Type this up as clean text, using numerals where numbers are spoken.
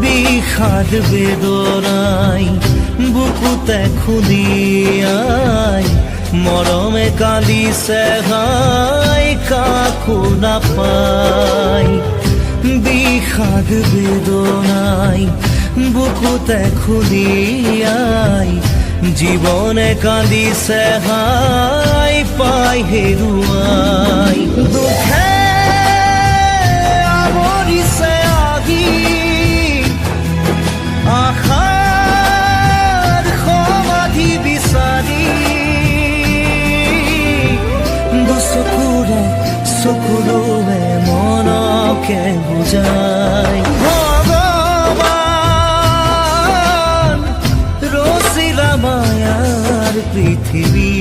বিষাদ বেদনাই বুকুতে খুলিয়াই মৰমে কান্দিছে হাই কাকো নাপাই। বিষাদ বেদনাই বুকুতে খুলিয়াই জীবনে কান্দিছে হাই পাই হেৰুৱাই। দুখে আৱৰিছে আহি আশাৰ সমাধি বিচাৰি দুচকুৰে চকুৰে মনকে বুজাই। ভগৱান ৰচিলা মায়াৰ পৃথিৱী